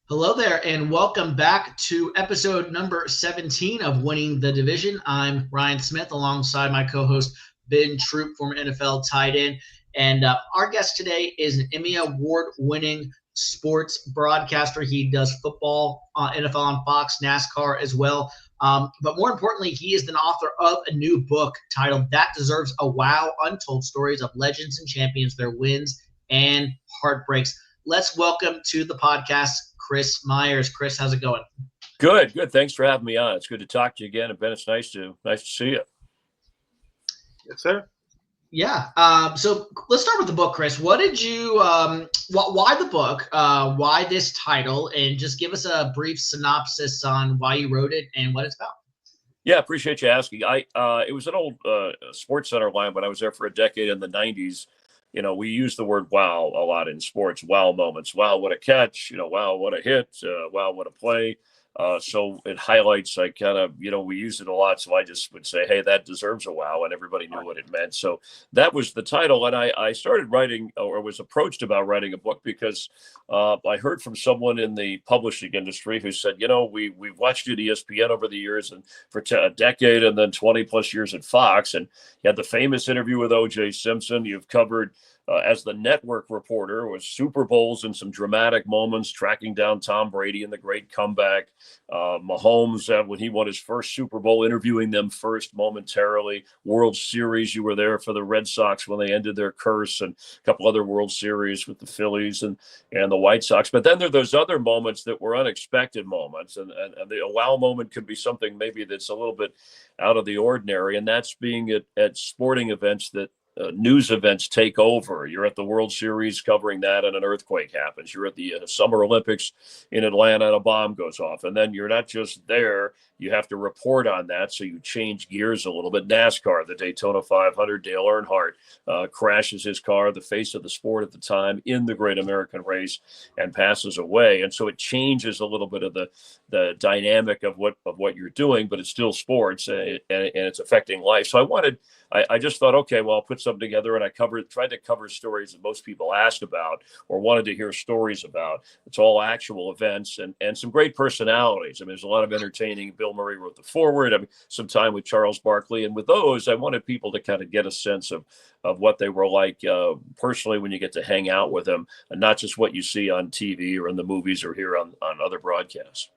Hello there, and welcome back to episode number 17 of Winning the Division. I'm Ryan Smith alongside my co host, Ben Troupe, former NFL tight end. And our guest today is an Emmy Award winning sports broadcaster. He does football, NFL on Fox, NASCAR as well. But more importantly, he is the author of a new book titled That Deserves a Wow: Untold Stories of Legends and Champions, Their Wins and Heartbreaks. Let's welcome to the podcast Chris Myers. Chris, how's it going? Good. Thanks for having me on. It's good to talk to you again. And Ben, it's nice to see you. Yes, sir. Yeah. So let's start with the book, Chris. What did you? Why the book? Why this title? And just give us a brief synopsis on why you wrote it and what it's about. Yeah, appreciate you asking. It was an old Sports Center line when I was there for a decade in the '90s. You know, we use the word wow a lot in sports. Wow moments. Wow, what a catch. Wow, what a hit. Wow, what a play. So it highlights, like, kind of, we use it a lot. So I just would say, hey, that deserves a wow. And everybody knew what it meant. So that was the title. And I started writing, or was approached about writing a book because I heard from someone in the publishing industry who said, we've watched you at ESPN over the years and for a decade and then 20 plus years at Fox. And you had the famous interview with O.J. Simpson. You've covered as the network reporter with Super Bowls and some dramatic moments, tracking down Tom Brady and the great comeback. Mahomes, when he won his first Super Bowl, interviewing them first momentarily. World Series, you were there for the Red Sox when they ended their curse, and a couple other World Series with the Phillies and the White Sox. But then there are those other moments that were unexpected moments, and the wow moment could be something maybe that's a little bit out of the ordinary, and that's being at sporting events that news events take over. You're at the World Series covering that and an earthquake happens. You're at the Summer Olympics in Atlanta and a bomb goes off. And then you're not just there, you have to report on that. So you change gears a little bit. NASCAR, the Daytona 500, Dale Earnhardt crashes his car, the face of the sport at the time, in the Great American Race and passes away. And so it changes a little bit of the dynamic of what you're doing, but it's still sports and it's affecting life. So I just thought, okay, well, I'll put something together, and I tried to cover stories that most people asked about or wanted to hear stories about. It's all actual events and some great personalities. I mean, there's a lot of entertaining. Bill Murray wrote the foreword. I mean, some time with Charles Barkley, and with those, I wanted people to kind of get a sense of what they were like personally when you get to hang out with them, and not just what you see on TV or in the movies or hear on other broadcasts.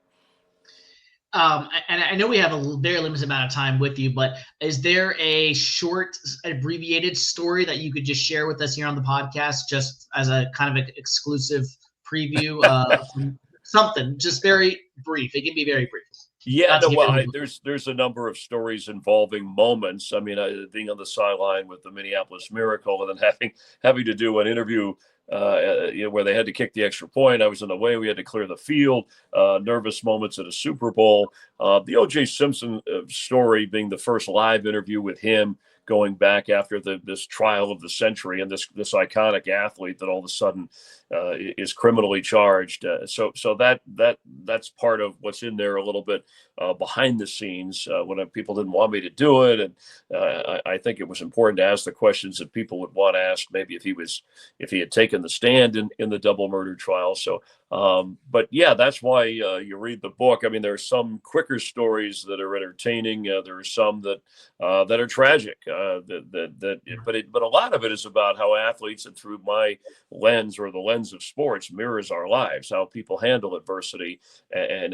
And I know we have a very limited amount of time with you, but is there a short, abbreviated story that you could just share with us here on the podcast, just as a kind of an exclusive preview? Something just very brief. It can be very brief. Yeah, no, well, there's a number of stories involving moments. I mean, being on the sideline with the Minneapolis Miracle, and then having to do an interview where they had to kick the extra point. I was in the way. We had to clear the field. Nervous moments at a Super Bowl. The O.J. Simpson story being the first live interview with him, going back after this trial of the century, and this iconic athlete that all of a sudden is criminally charged. So that's part of what's in there a little bit behind the scenes when people didn't want me to do it, and I think it was important to ask the questions that people would want to ask, maybe if he had taken the stand in the double murder trial. So, but yeah, that's why you read the book. I mean, there are some quicker stories that are entertaining. There are some that are tragic. But a lot of it is about how athletes, and through my lens or the lens of sports, mirrors our lives, how people handle adversity and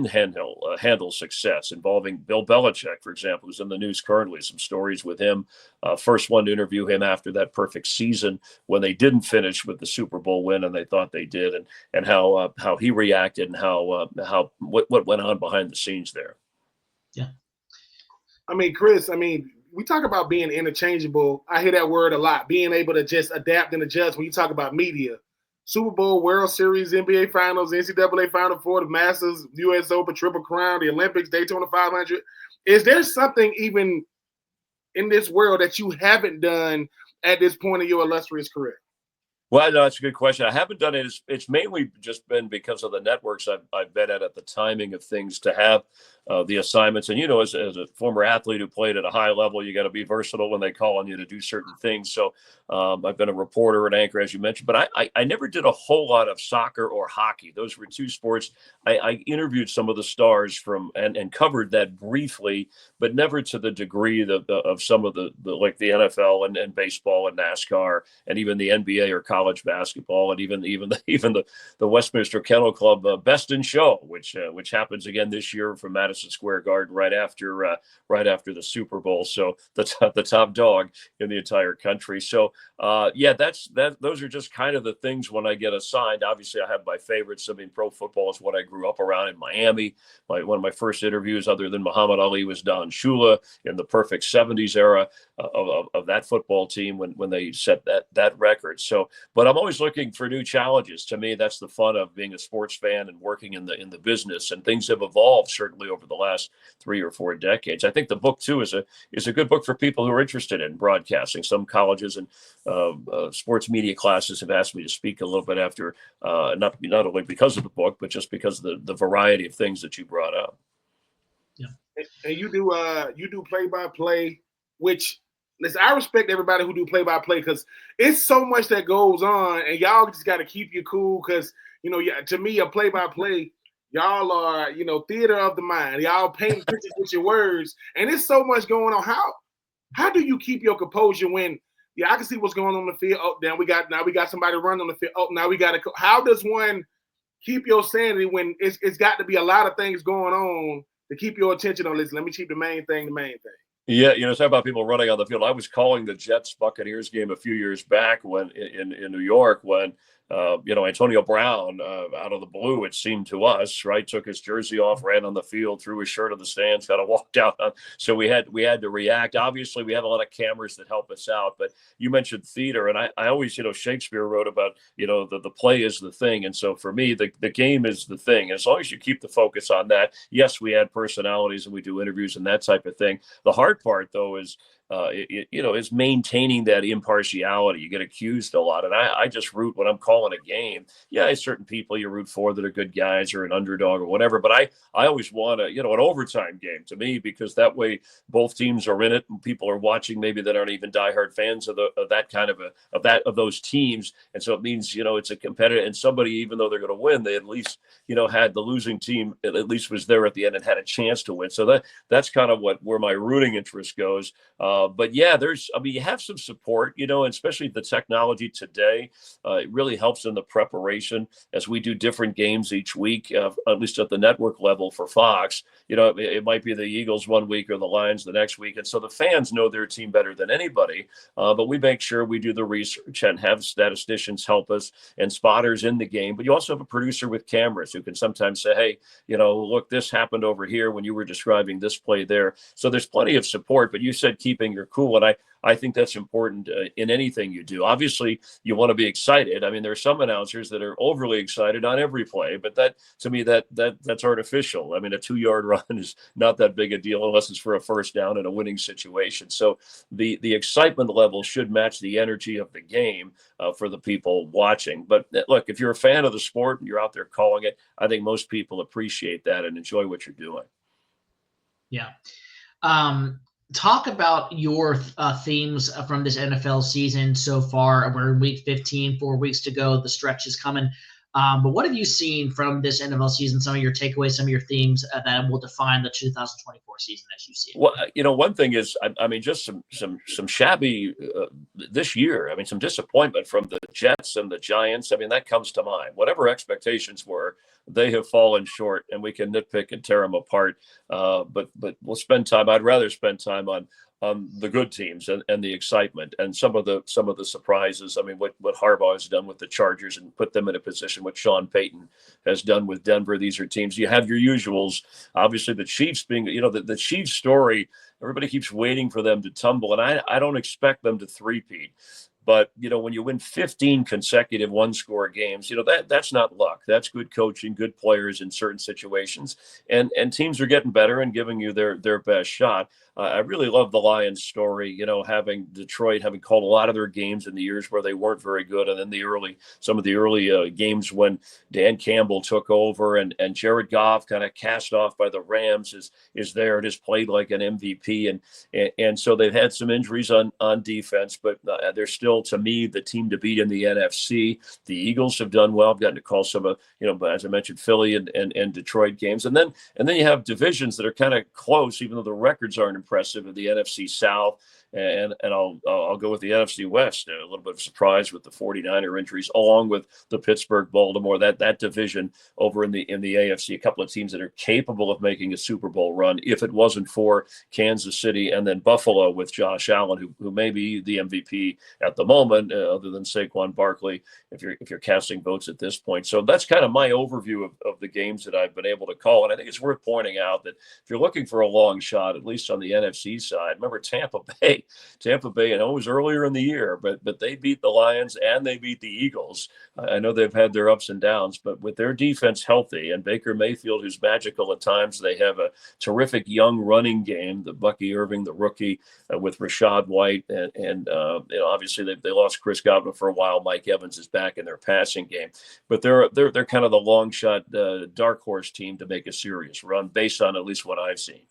handle success. Involving Bill Belichick, for example, who's in the news currently. Some stories with him. First one to interview him after that perfect season when they didn't finish with the Super Bowl win and they thought they did, and how he reacted and what went on behind the scenes there. Yeah. I mean, Chris, we talk about being interchangeable. I hear that word a lot, being able to just adapt and adjust when you talk about media. Super Bowl, World Series, NBA Finals, NCAA Final Four, the Masters, U.S. Open, Triple Crown, the Olympics, Daytona 500. Is there something even in this world that you haven't done at this point in your illustrious career? Well, no, that's a good question. I haven't done it. It's mainly just been because of the networks I've been at the timing of things, to have the assignments. And, as a former athlete who played at a high level, you got to be versatile when they call on you to do certain things. So I've been a reporter and anchor, as you mentioned, but I never did a whole lot of soccer or hockey. Those were two sports. I interviewed some of the stars from and covered that briefly, but never to the degree of some of the like the NFL and baseball and NASCAR and even the NBA or college basketball and even the Westminster Kennel Club Best in Show, which happens again this year from Madison Square Garden right after the Super Bowl. So the top dog in the entire country. So those are just kind of the things when I get assigned. Obviously, I have my favorites. I mean, pro football is what I grew up around in Miami. One of my first interviews, other than Muhammad Ali, was Don Shula in the perfect '70s era of that football team when they set that record. So, but I'm always looking for new challenges. To me, that's the fun of being a sports fan and working in the business. And things have evolved certainly over the last 3 or 4 decades. I think the book too is a good book for people who are interested in broadcasting. Some colleges and sports media classes have asked me to speak a little bit after, not only because of the book, but just because of the variety of things that you brought up. Yeah, and you do play-by-play, which listen, I respect everybody who do play-by-play because it's so much that goes on, and y'all just got to keep you cool because to me a play-by-play. Y'all are, theater of the mind. Y'all paint pictures with your words, and there's so much going on. How do you keep your composure when? Yeah, I can see what's going on in the field. Oh, now we got somebody running on the field. Oh, now we got to. How does one keep your sanity when it's got to be a lot of things going on to keep your attention on? Listen, let me keep the main thing. Yeah, talk about people running on the field. I was calling the Jets-Buccaneers game a few years back when in New York when Antonio Brown, out of the blue, it seemed to us, right, took his jersey off, ran on the field, threw his shirt on the stands, kind of walked out. So we had to react. Obviously, we have a lot of cameras that help us out. But you mentioned theater, and I always, Shakespeare wrote about, the play is the thing. And so for me, the game is the thing. And as long as you keep the focus on that, yes, we add personalities and we do interviews and that type of thing. The hard part, though, is is maintaining that impartiality. You get accused a lot. And I just root when I'm calling a game. Yeah, there's certain people you root for that are good guys or an underdog or whatever. But I always want an overtime game to me, because that way both teams are in it and people are watching maybe that aren't even diehard fans of that kind of those teams. And so it means, it's a competitive, and somebody, even though they're going to win, they at least, had the losing team at least was there at the end and had a chance to win. So that's kind of where my rooting interest goes. But yeah, you have some support, and especially the technology today, it really helps in the preparation as we do different games each week, at least at the network level for Fox. It might be the Eagles one week or the Lions the next week. And so the fans know their team better than anybody. But we make sure we do the research and have statisticians help us and spotters in the game. But you also have a producer with cameras who can sometimes say, hey, look, this happened over here when you were describing this play there. So there's plenty of support. But you said keeping your cool. And I think that's important in anything you do. Obviously, you want to be excited. I mean, there are some announcers that are overly excited on every play, but that, to me, that's artificial. I mean, a 2-yard run is not that big a deal unless it's for a first down in a winning situation. So the excitement level should match the energy of the game for the people watching. But look, if you're a fan of the sport and you're out there calling it, I think most people appreciate that and enjoy what you're doing. Yeah. Talk about your themes from this NFL season so far. We're in week 15, 4 weeks to go. The stretch is coming. But what have you seen from this NFL season? Some of your takeaways, some of your themes that will define the 2024 season as you see it. Well, one thing is, I mean, just some shabby this year. I mean, some disappointment from the Jets and the Giants. I mean, that comes to mind. Whatever expectations were, they have fallen short, and we can nitpick and tear them apart. But we'll spend time. I'd rather spend time on the good teams and the excitement and some of the surprises. I mean, what Harbaugh has done with the Chargers and put them in a position, what Sean Payton has done with Denver. These are teams. You have your usuals. Obviously, the Chiefs being, the Chiefs story, everybody keeps waiting for them to tumble, and I don't expect them to three-peat. But, when you win 15 consecutive one-score games, that's not luck. That's good coaching, good players in certain situations. And teams are getting better and giving you their best shot. I really love the Lions story, having Detroit having called a lot of their games in the years where they weren't very good. And then some of the early games when Dan Campbell took over and Jared Goff kind of cast off by the Rams is there and has played like an MVP. And so they've had some injuries on defense, but they're still, to me, the team to beat in the NFC. The Eagles have done well. I've gotten to call some of, as I mentioned, Philly and Detroit games. And then you have divisions that are kind of close, even though the records aren't impressive, in the NFC South. And I'll go with the NFC West. A little bit of surprise with the 49er injuries, along with the Pittsburgh, Baltimore, that division over in the AFC. A couple of teams that are capable of making a Super Bowl run if it wasn't for Kansas City and then Buffalo with Josh Allen, who may be the MVP at the moment, other than Saquon Barkley, if you're casting votes at this point. So that's kind of my overview of the games that I've been able to call. And I think it's worth pointing out that if you're looking for a long shot, at least on the NFC side, remember Tampa Bay, and it was earlier in the year, but they beat the Lions and they beat the Eagles. I know they've had their ups and downs, but with their defense healthy and Baker Mayfield, who's magical at times, they have a terrific young running game. The Bucky Irving, the rookie, with Rashad White, and obviously they lost Chris Godwin for a while. Mike Evans is back in their passing game, but they're kind of the long shot dark horse team to make a serious run based on at least what I've seen.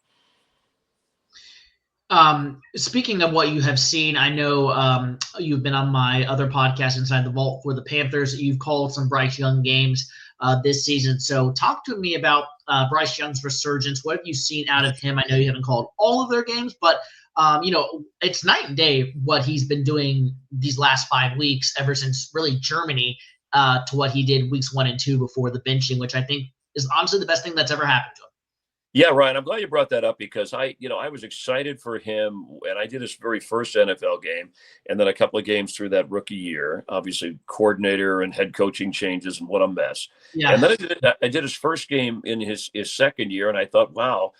Speaking of what you have seen, I know you've been on my other podcast, Inside the Vault, for the Panthers. You've called some Bryce Young games this season. So talk to me about Bryce Young's resurgence. What have you seen out of him? I know you haven't called all of their games, but it's night and day what he's been doing these last 5 weeks, ever since really Germany, to what he did weeks 1 and 2 before the benching, which I think is honestly the best thing that's ever happened to him. Yeah, Ryan, I'm glad you brought that up because I was excited for him, and I did his very first NFL game, and then a couple of games through that rookie year. Obviously, coordinator and head coaching changes, and what a mess. Yeah. And then I did his first game in his second year, and I thought, wow,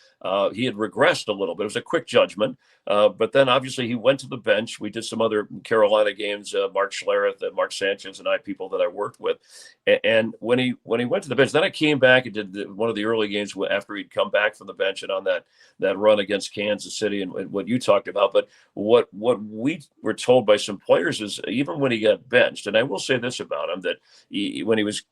he had regressed a little bit. It was a quick judgment, but then obviously he went to the bench. We did some other Carolina games, Mark Schlereth, Mark Sanchez, and people that I worked with. And when he went to the bench, then I came back and did one of the early games after he'd come back from the bench and on that run against Kansas City and what you talked about. But what we were told by some players is even when he got benched, and I will say this about him, that when he was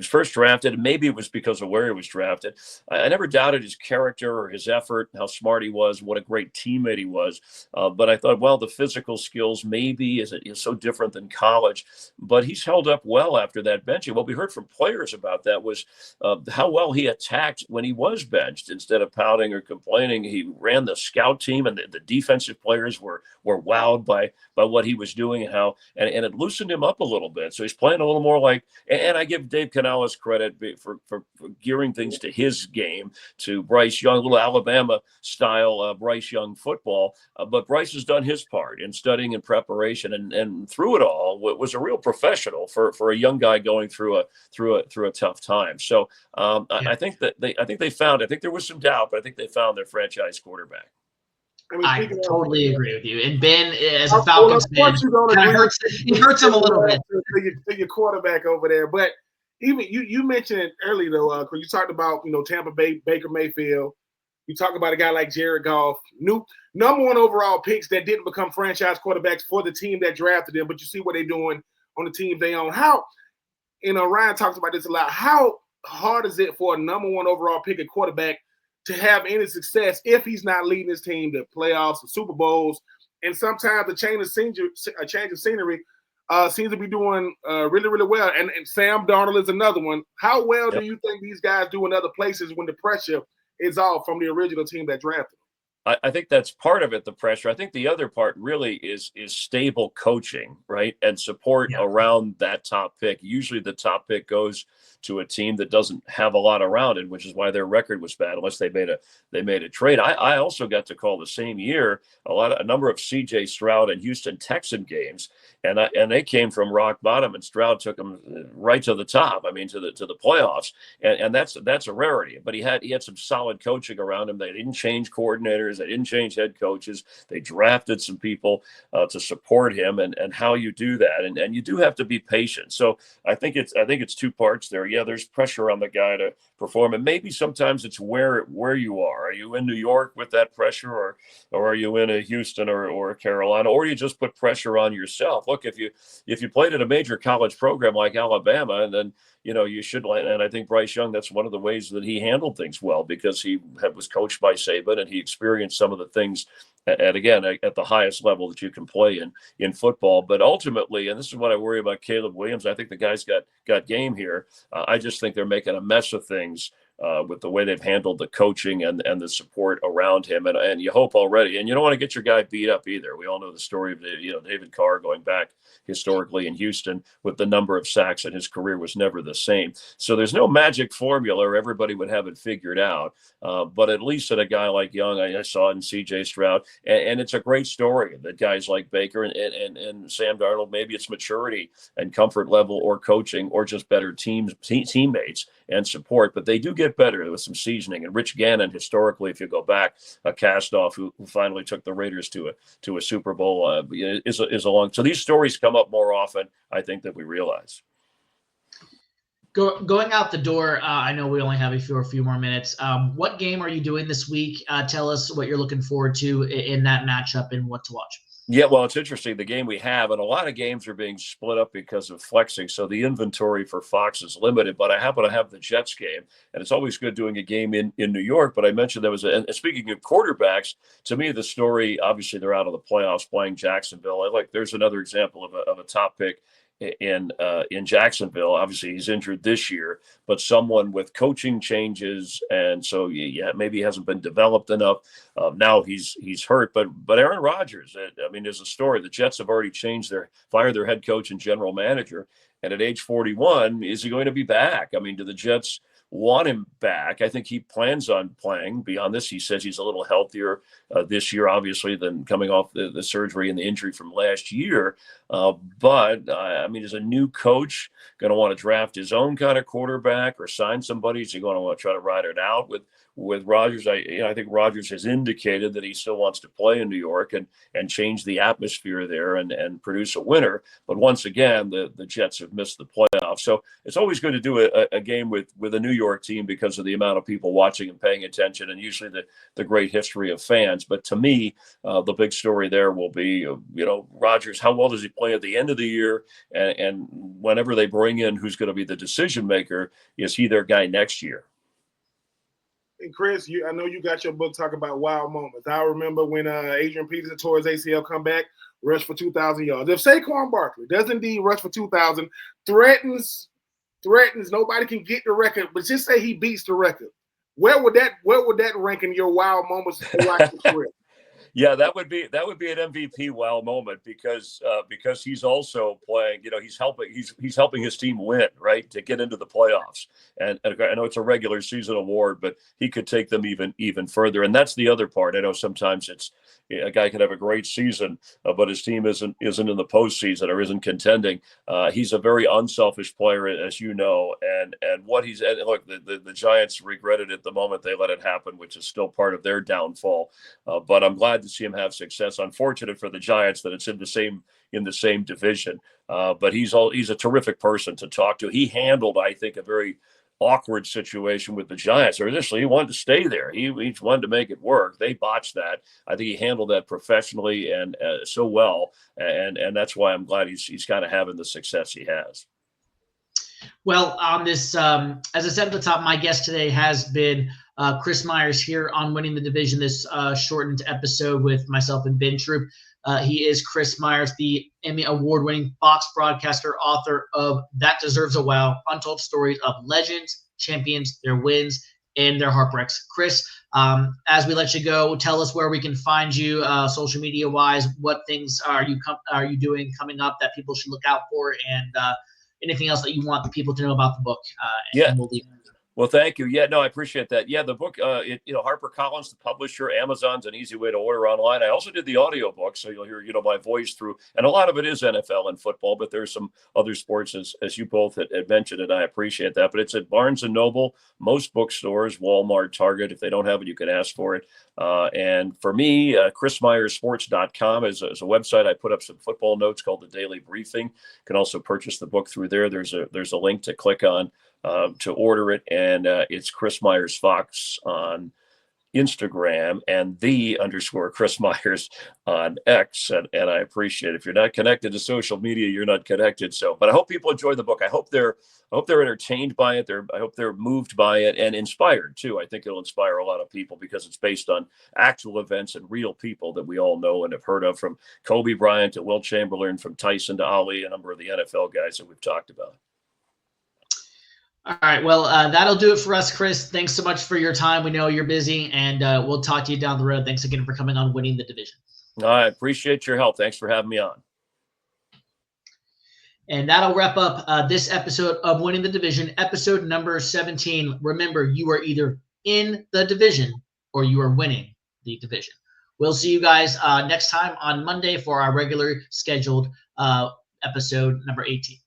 first drafted, and maybe it was because of where he was drafted, I never doubted his character or his effort, how smart he was, what a great teammate he was. But I thought, well, the physical skills maybe is so different than college. But he's held up well after that benching. What we heard from players about that was how well he attacked when he was benched. Instead of pouting or complaining, he ran the scout team, and the defensive players were wowed by what he was doing and it loosened him up a little bit. So he's playing a little more like, and I give Dave Canales credit for gearing things to his game, to Bryce Young, a little Alabama style Bryce Young football. But Bryce has done his part in studying and preparation, and through it all was a real professional for a young guy going through a tough time. So I think there was some doubt, but I think they found their franchise quarterback. I totally agree with you. And Ben, as a Falcons fan, it hurts him a little bit. To your quarterback over there. But even you mentioned it earlier, though, because you talked about, Tampa Bay, Baker Mayfield. You talk about a guy like Jared Goff, number 1 overall picks that didn't become franchise quarterbacks for the team that drafted them, but you see what they're doing on the teams they own. How, Ryan talks about this a lot. How hard is it for a number 1 overall pick at quarterback to have any success if he's not leading his team to playoffs and Super Bowls? And sometimes a change of scenery seems to be doing really, really well. And Sam Darnold is another one. How well do you think these guys do in other places when the pressure is off from the original team that drafted them? I think that's part of it, the pressure. I think the other part really is stable coaching, right? And support around that top pick. Usually the top pick goes to a team that doesn't have a lot around it, which is why their record was bad, unless they made a trade. I also got to call the same year a number of CJ Stroud and Houston Texan games, and they came from rock bottom, and Stroud took them right to the top. I mean, to the playoffs, and that's a rarity. But he had some solid coaching around him. They didn't change coordinators. players. They didn't change head coaches. They drafted some people to support him, and how you do that. And you do have to be patient. So I think it's two parts there. Yeah, there's pressure on the guy to perform, and maybe sometimes it's where you are. Are you in New York with that pressure, or are you in a Houston or a Carolina, or you just put pressure on yourself? Look, if you played at a major college program like Alabama, and then you should, and I think Bryce Young, that's one of the ways that he handled things well, because he was coached by Saban and he experienced some of the things at the highest level that you can play in football. But ultimately, and this is what I worry about Caleb Williams, I think the guy's got game here. I just think they're making a mess of things with the way they've handled the coaching and the support around him. And you hope already, and you don't want to get your guy beat up either. We all know the story of David Carr going back historically in Houston with the number of sacks, and his career was never the same. So there's no magic formula or everybody would have it figured out. But at least at a guy like Young, I saw it in CJ Stroud, and it's a great story that guys like Baker and Sam Darnold, maybe it's maturity and comfort level or coaching or just better teammates and support, but they do get better with some seasoning. And Rich Gannon, historically, if you go back, a cast-off who finally took the Raiders to a Super Bowl, is along. So these stories come up more often, I think, than we realize. Going out the door, I know we only have a few more minutes. What game are you doing this week? Tell us what you're looking forward to in that matchup and what to watch. Yeah, well, it's interesting. The game we have, and a lot of games are being split up because of flexing, so the inventory for Fox is limited. But I happen to have the Jets game, and it's always good doing a game in New York. But I mentioned there was and speaking of quarterbacks, to me, the story, obviously they're out of the playoffs playing Jacksonville. There's another example of a top pick in Jacksonville. Obviously, he's injured this year, but someone with coaching changes, and so maybe he hasn't been developed enough. Now he's hurt, but Aaron Rodgers. I mean, there's a story. The Jets have already fired their head coach and general manager, and at age 41, is he going to be back? I mean, do the Jets want him back? I think he plans on playing. Beyond this, he says he's a little healthier this year, obviously, than coming off the surgery and the injury from last year. But I mean, is a new coach going to want to draft his own kind of quarterback or sign somebody? Is he going to want to try to ride it out with Rodgers? I think Rodgers has indicated that he still wants to play in New York and change the atmosphere there and produce a winner. But once again, the Jets have missed the playoffs. So it's always good to do a game with a New York team because of the amount of people watching and paying attention, and usually the great history of fans. But to me, the big story there will be, Rodgers, how well does he play at the end of the year? And whenever they bring in who's going to be the decision maker, is he their guy next year? And Chris, I know you got your book talking about wild moments. I remember when Adrian Peterson tore his ACL comeback, rushed for 2,000 yards. If Saquon Barkley does indeed rush for 2,000, threatens, nobody can get the record, but just say he beats the record. Where would that rank in your wild moments throughout your career? Yeah, that would be an MVP wow moment because he's also playing. He's helping his team win, right, to get into the playoffs. And I know it's a regular season award, but he could take them even further. And that's the other part. I know sometimes it's a guy could have a great season, but his team isn't in the postseason or isn't contending. He's a very unselfish player, as you know, and what he's and look, the Giants regretted it the moment they let it happen, which is still part of their downfall. But I'm glad to see him have success. Unfortunate for the Giants that it's in the same division. But he's a terrific person to talk to. He handled, I think, a very awkward situation with the Giants. Or initially, he wanted to stay there. He wanted to make it work. They botched that. I think he handled that professionally and so well. And that's why I'm glad he's kind of having the success he has. Well, on this, as I said at the top, my guest today has been Chris Myers here on Winning the Division, this shortened episode with myself and Ben Troupe. He is Chris Myers, the Emmy Award-winning Fox broadcaster, author of That Deserves a Wow, Untold Stories of Legends, Champions, Their Wins, and Their Heartbreaks. Chris, as we let you go, tell us where we can find you social media-wise. What things are you doing coming up that people should look out for, and anything else that you want the people to know about the book? Yeah. And we'll leave it. Well, thank you. Yeah, no, I appreciate that. Yeah, the book, HarperCollins, the publisher, Amazon's an easy way to order online. I also did the audio book, so you'll hear, my voice through, and a lot of it is NFL and football, but there's some other sports, as you both had mentioned, and I appreciate that. But it's at Barnes & Noble, most bookstores, Walmart, Target. If they don't have it, you can ask for it. And for me, chrismeyersports.com is a website. I put up some football notes called the Daily Briefing. You can also purchase the book through there. There's a link to click on to order it, and it's Chris Myers Fox on Instagram and _Chris Myers on X, and I appreciate it. If you're not connected to social media, you're not connected. So, but I hope people enjoy the book. I hope they're entertained by it. I hope they're moved by it and inspired too. I think it'll inspire a lot of people because it's based on actual events and real people that we all know and have heard of, from Kobe Bryant to Wilt Chamberlain, from Tyson to Ali, a number of the NFL guys that we've talked about. All right. Well, that'll do it for us, Chris. Thanks so much for your time. We know you're busy, and we'll talk to you down the road. Thanks again for coming on Winning the Division. I appreciate your help. Thanks for having me on. And that'll wrap up this episode of Winning the Division, episode number 17. Remember, you are either in the division or you are winning the division. We'll see you guys next time on Monday for our regular scheduled episode number 18.